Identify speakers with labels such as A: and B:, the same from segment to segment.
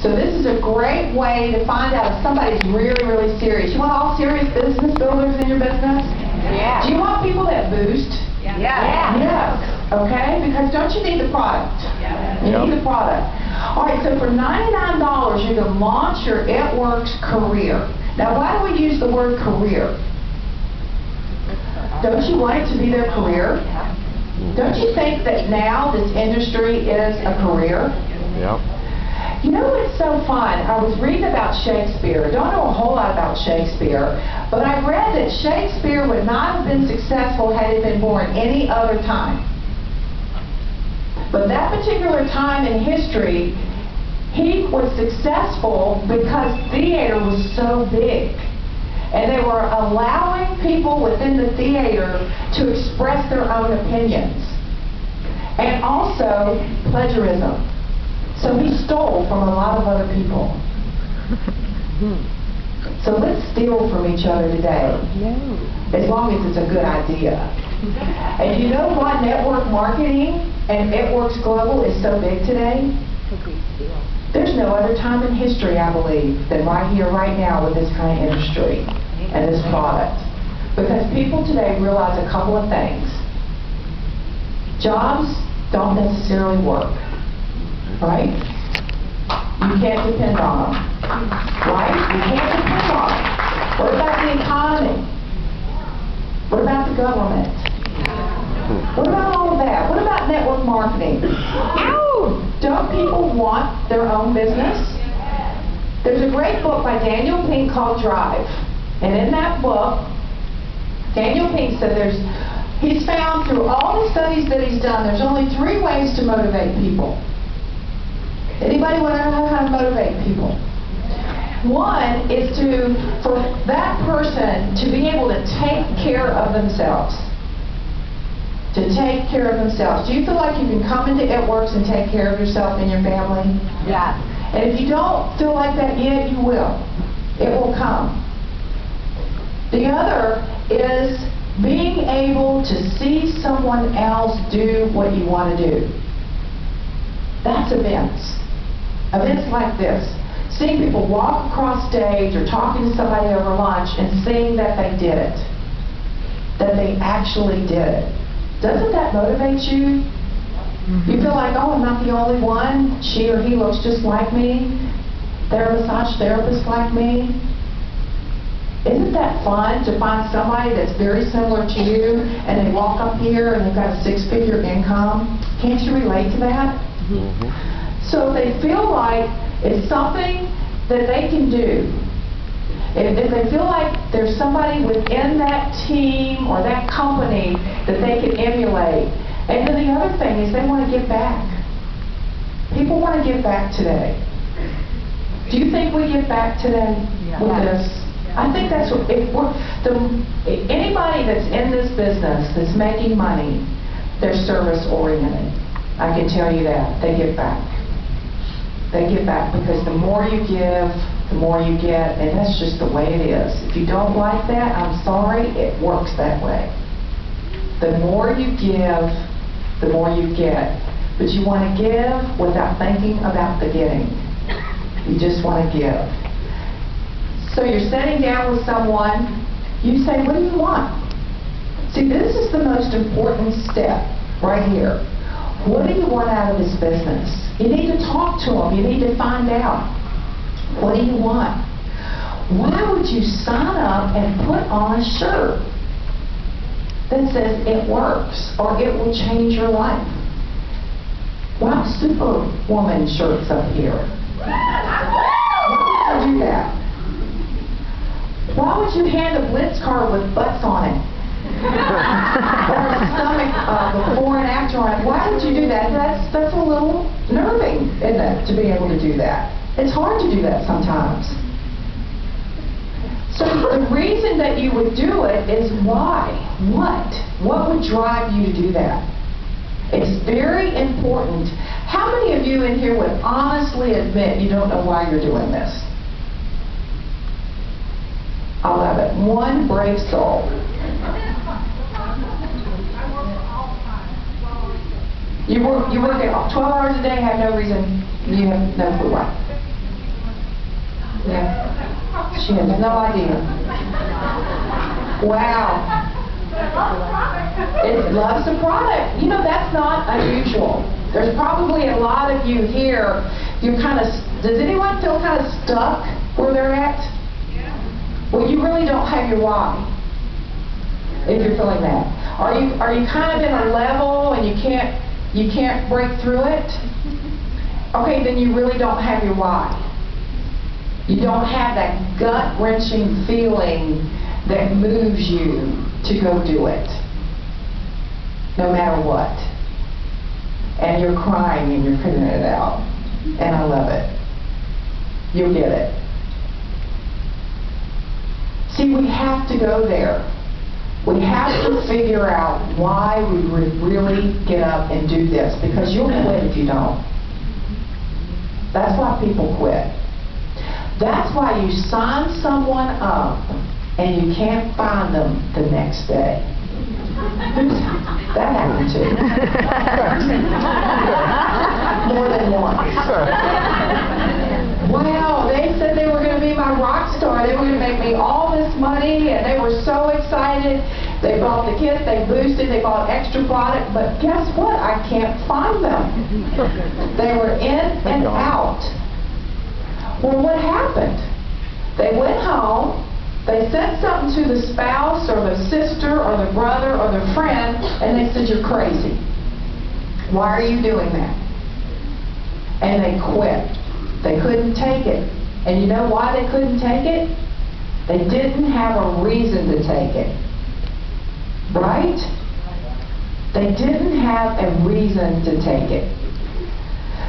A: So this is a great way to find out if somebody's really, really serious. You want all serious business builders in your business?
B: Yeah.
A: Do you want people that boost?
B: Yeah.
A: Yes. Okay? Because don't you need the product?
B: Yeah.
A: You need the product. All right, so for $99, you can launch your It Works career. Now, why do we use the word career? Don't you want it to be their career? Don't you think that now this industry is a career?
C: Yep.
A: You know what's so fun? I was reading about Shakespeare. Don't know a whole lot about Shakespeare, but I read that Shakespeare would not have been successful had he been born any other time. But that particular time in history, he was successful because theater was so big. And they were allowing people within the theater to express their own opinions. And also plagiarism. So he stole from a lot of other people. So let's steal from each other today. As long as it's a good idea. And you know why network marketing and It Works Global is so big today? There's no other time in history, I believe, than right here, right now with this kind of industry and this product. Because people today realize a couple of things. Jobs don't necessarily work, right? You can't depend on them, right? You can't depend on them. What about the economy? What about the government? What about all of that? What about network marketing? Don't people want their own business? There's a great book by Daniel Pink called Drive. And in that book, Daniel Pink said he's found through all the studies that he's done, there's only 3 ways to motivate people. Anybody want to know how to motivate people? One is for that person to be able to take care of themselves. To take care of themselves. Do you feel like you can come into It Works and take care of yourself and your family?
B: Yeah.
A: And if you don't feel like that yet, you will. It will come. The other is being able to see someone else do what you want to do. That's events. Events like this. Seeing people walk across stage or talking to somebody over lunch and seeing that they did it. That they actually did it. Doesn't that motivate you? You feel like, oh, I'm not the only one. She or he looks just like me. They're a massage therapist like me. Isn't that fun to find somebody that's very similar to you and they walk up here and they've got a 6-figure income? Can't you relate to that? So if they feel like it's something that they can do, if they feel like there's somebody within that team or that company that they can emulate. And then the other thing is they want to give back. People want to give back today. Do you think we give back today with this? I think that's what, anybody that's in this business that's making money, they're service oriented. I can tell you that. They give back. They give back because the more you give, the more you get, and that's just the way it is. If you don't like that, I'm sorry, it works that way. The more you give, the more you get. But you want to give without thinking about the getting. You just want to give. So you're sitting down with someone, you say, what do you want? See, this is the most important step right here. What do you want out of this business? You need to talk to them. You need to find out. What do you want? Why would you sign up and put on a shirt that says It Works or It Will Change Your Life? Wow, Superwoman shirts up here. Why would you do that? Why would you hand a Blitz card with butts on it? Or a stomach before and after on it? Why would you do that? That's a little nerving, isn't it, to be able to do that? It's hard to do that sometimes. So the reason that you would do it is why? What would drive you to do that? It's very important. How many of you in here would honestly admit you don't know why you're doing this? I love it. One brave soul. You work 12 hours a day, have no reason, you have no clue why. She has no idea. Wow. It loves the product. You know, that's not unusual. There's probably a lot of you here, you're kind of, does anyone feel kind of stuck where they're at? Well, you really don't have your why, if you're feeling that. Are you kind of in a level and you can't break through it? Okay, then you really don't have your why. You don't have that gut-wrenching feeling that moves you to go do it, no matter what. And you're crying and you're putting it out. And I love it. You'll get it. See, we have to go there. We have to figure out why we would really get up and do this, because you'll quit if you don't. That's why people quit. That's why you sign someone up and you can't find them the next day. That happened too. More than once. Wow, they said they were going to be my rock star. They were going to make me all this money, and they were so excited. They bought the kits, they boosted, they bought extra product, but guess what? I can't find them. They were in and out. Well, what happened? They went home. They said something to the spouse or the sister or the brother or the friend, and they said, "You're crazy. Why are you doing that?" And they quit. They couldn't take it. And you know why they couldn't take it? They didn't have a reason to take it. Right? They didn't have a reason to take it.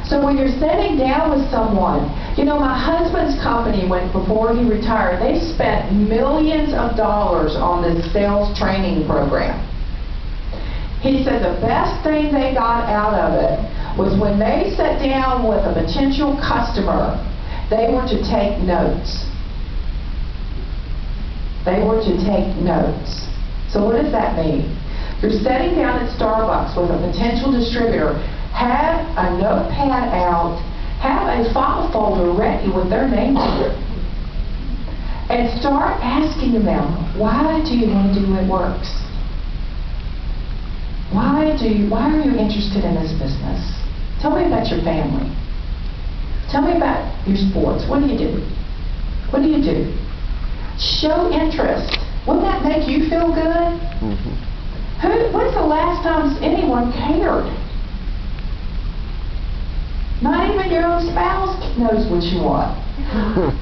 A: So when you're sitting down with someone, you know, my husband's company, before he retired, they spent millions of dollars on this sales training program. He said the best thing they got out of it was when they sat down with a potential customer, they were to take notes. They were to take notes. So what does that mean? You're sitting down at Starbucks with a potential distributor, have a notepad out, have a file folder ready with their names on it, and start asking them, why do you want to do what works? Why are you interested in this business? Tell me about your family. Tell me about your sports. What do you do? What do you do? Show interest. Wouldn't that make you feel good? When's the last time anyone cared? Not even your own spouse knows what you want.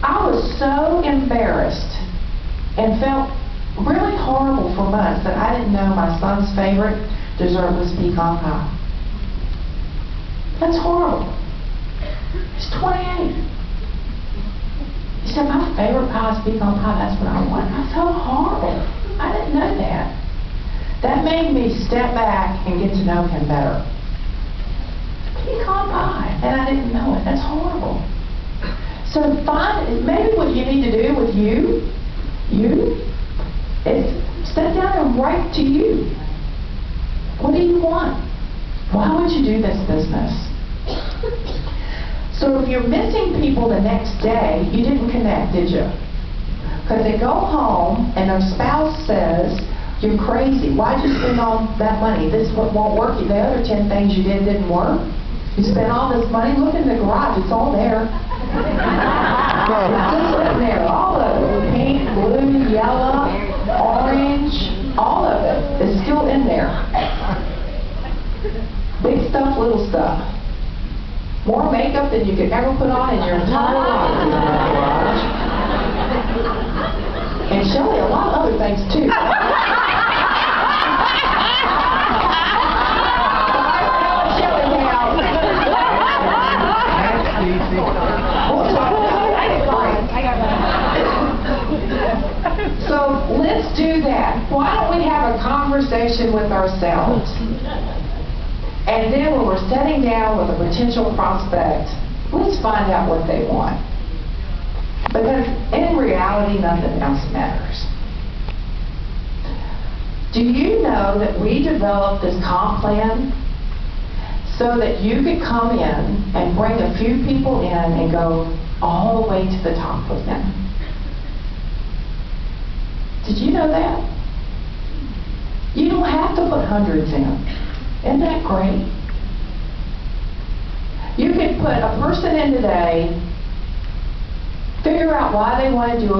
A: I was so embarrassed and felt really horrible for months that I didn't know my son's favorite dessert was pecan pie. That's horrible. He's 28. He said, my favorite pie is pecan pie. That's what I want. I felt horrible. I didn't know that. That made me step back and get to know him better. Pecan pie, and I didn't know it. That's horrible. So maybe what you need to do with you is sit down and write to you. What do you want? Why would you do this business? So if you're missing people the next day, you didn't connect, did you? Because they go home and their spouse says, you're crazy. Why'd you spend all that money? This won't work. The other 10 things you did didn't work. You spent all this money. Look in the garage. It's all there. It's just sitting there. All of it. Pink, blue, yellow, orange. All of it is still in there. Big stuff, little stuff. More makeup than you could ever put on in your entire life in the garage. And Shelley, a lot of other things too. So let's do that. Why don't we have a conversation with ourselves? And then when we're sitting down with a potential prospect, let's find out what they want. Because in reality, nothing else matters. Do you know that we developed this comp plan so that you could come in and bring a few people in and go all the way to the top with them? Did you know that? You don't have to put hundreds in. Isn't that great? You could put a person in today, figure out why they want to do it.